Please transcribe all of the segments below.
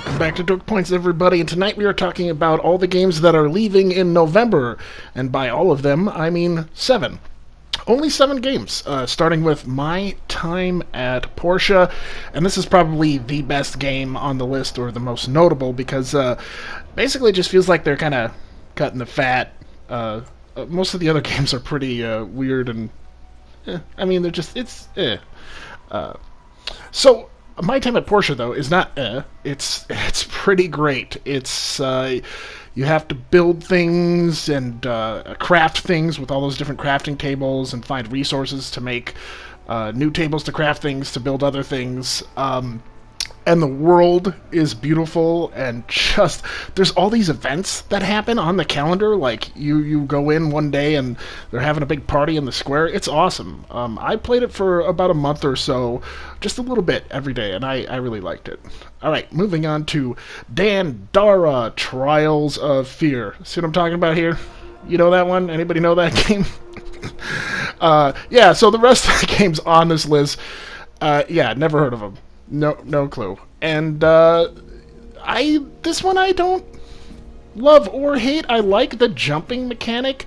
Welcome back to Dork Points, everybody, and tonight we are talking about all the games that are leaving in November, and by all of them, I mean 7. Only 7 games, starting with My Time at Porsche, and this is probably the best game on the list, or the most notable, because basically it just feels like they're kind of cutting the fat. Most of the other games are pretty weird, and I mean, they're just, So, My Time at Porsche, though, is not it's pretty great. It's you have to build things and craft things with all those different crafting tables and find resources to make new tables to craft things, to build other things. And the world is beautiful, and just there's all these events that happen on the calendar. Like you go in one day and they're having a big party in the square. It's awesome. I played it for about a month or so, just a little bit every day, and I really liked it. All right, moving on to Dandara Trials of Fear. See what I'm talking about here? You know that one? Anybody know that game? Yeah. So the rest of the games on this list, never heard of them. No clue. And this one I don't love or hate. I like the jumping mechanic.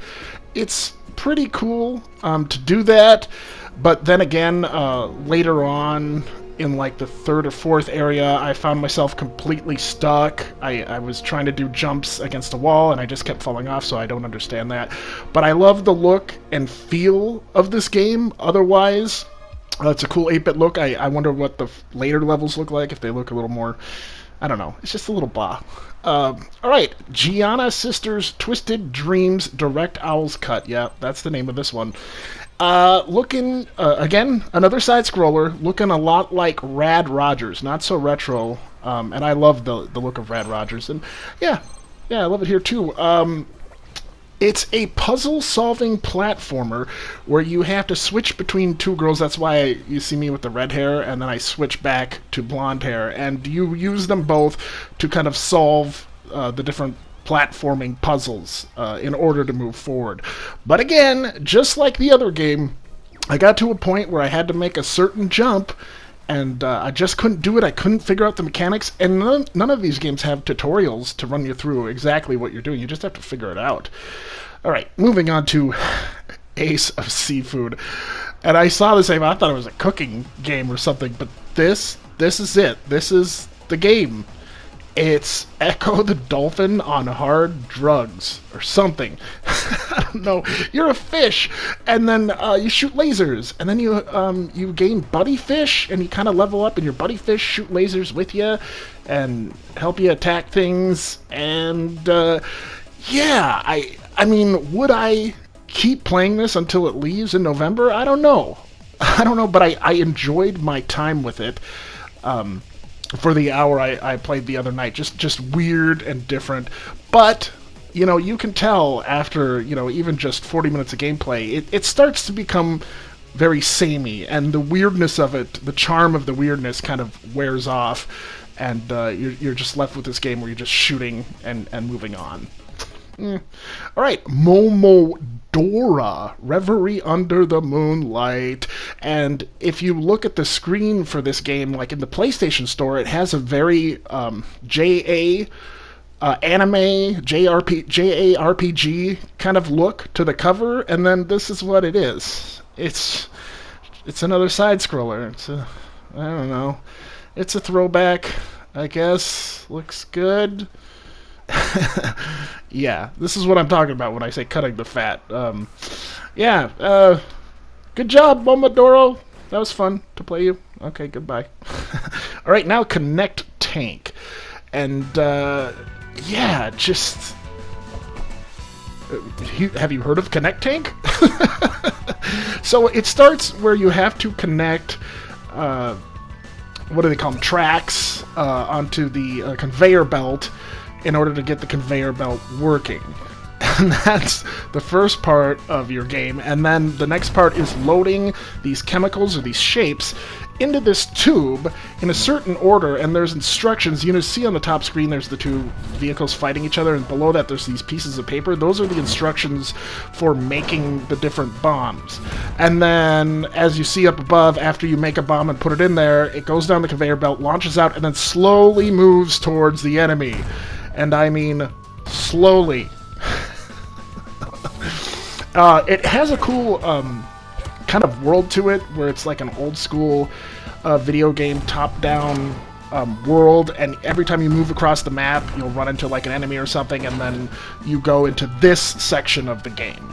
It's pretty cool to do that. But then again, later on in like the 3rd or 4th area, I found myself completely stuck. I was trying to do jumps against a wall and I just kept falling off, so I don't understand that. But I love the look and feel of this game otherwise. It's a cool 8-bit look. I wonder what the later levels look like, if they look a little more... I don't know. It's just a little blah. Alright, Gianna Sisters Twisted Dreams Direct Owls Cut. Yeah, that's the name of this one. Looking, again, another side-scroller, looking a lot like Rad Rogers. Not so retro, and I love the look of Rad Rogers. And yeah, I love it here too. It's a puzzle-solving platformer where you have to switch between 2 girls. That's why you see me with the red hair, and then I switch back to blonde hair. And you use them both to kind of solve the different platforming puzzles in order to move forward. But again, just like the other game, I got to a point where I had to make a certain jump, and I just couldn't do it. I couldn't figure out the mechanics, and none of these games have tutorials to run you through exactly what you're doing. You just have to figure it out. Alright, moving on to Ace of Seafood. And I saw this game, I thought it was a cooking game or something, but this is it. This is the game. It's Echo the Dolphin on hard drugs, or something. I don't know. You're a fish, and then you shoot lasers, and then you gain buddy fish, and you kind of level up, and your buddy fish shoot lasers with you, and help you attack things, and yeah, I mean, would I keep playing this until it leaves in November? I don't know, but I enjoyed my time with it. For the hour I played the other night. Just weird and different. But, you can tell after, even just 40 minutes of gameplay, it starts to become very samey, and the weirdness of it, the charm of the weirdness kind of wears off, and you're just left with this game where you're just shooting and moving on. Alright, Momodora, Reverie Under the Moonlight. And if you look at the screen for this game, like in the PlayStation Store, it has a very JA anime, JARPG kind of look to the cover, and then this is what it is. It's another side-scroller. I don't know. It's a throwback, I guess. Looks good. Yeah, this is what I'm talking about when I say cutting the fat. Good job, Momodoro. That was fun to play you. Okay, goodbye. Alright, now Connect Tank. And, just... have you heard of Connect Tank? So it starts where you have to connect... what do they call them? Tracks onto the conveyor belt in order to get the conveyor belt working. And that's the first part of your game. And then the next part is loading these chemicals or these shapes into this tube in a certain order, and there's instructions. You know, see on the top screen there's the two vehicles fighting each other, and below that there's these pieces of paper. Those are the instructions for making the different bombs. And then, as you see up above, after you make a bomb and put it in there, it goes down the conveyor belt, launches out, and then slowly moves towards the enemy. And I mean slowly. It has a cool kind of world to it, where it's like an old school video game top-down world, and every time you move across the map, you'll run into like an enemy or something, and then you go into this section of the game.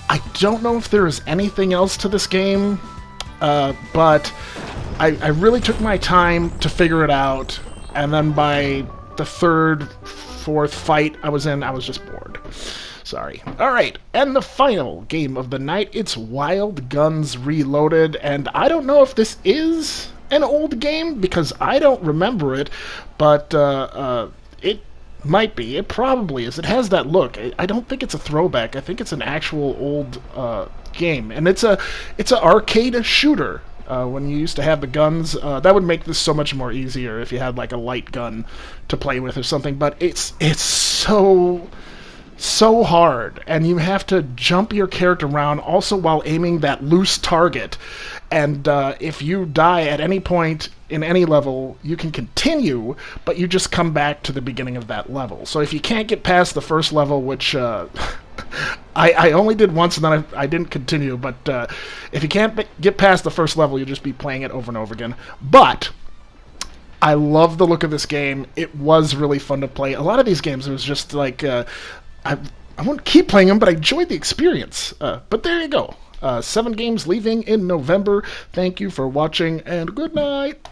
I don't know if there is anything else to this game, but I really took my time to figure it out, and then by the third, fourth fight I was in, I was just bored. Sorry. Alright, and the final game of the night, it's Wild Guns Reloaded, and I don't know if this is an old game, because I don't remember it, but it might be. It probably is. It has that look. I don't think it's a throwback. I think it's an actual old game, and it's an arcade shooter. When you used to have the guns, that would make this so much more easier if you had like a light gun to play with or something, but it's so hard, and you have to jump your character around also while aiming that loose target, and if you die at any point in any level, you can continue, but you just come back to the beginning of that level. So if you can't get past the first level, which I only did once and then I didn't continue, but if you can't get past the first level, you'll just be playing it over and over again. But I love the look of this game. It was really fun to play. A lot of these games, it was just like I won't keep playing them, but I enjoyed the experience. But there you go. 7 games leaving in November. Thank you for watching, and good night.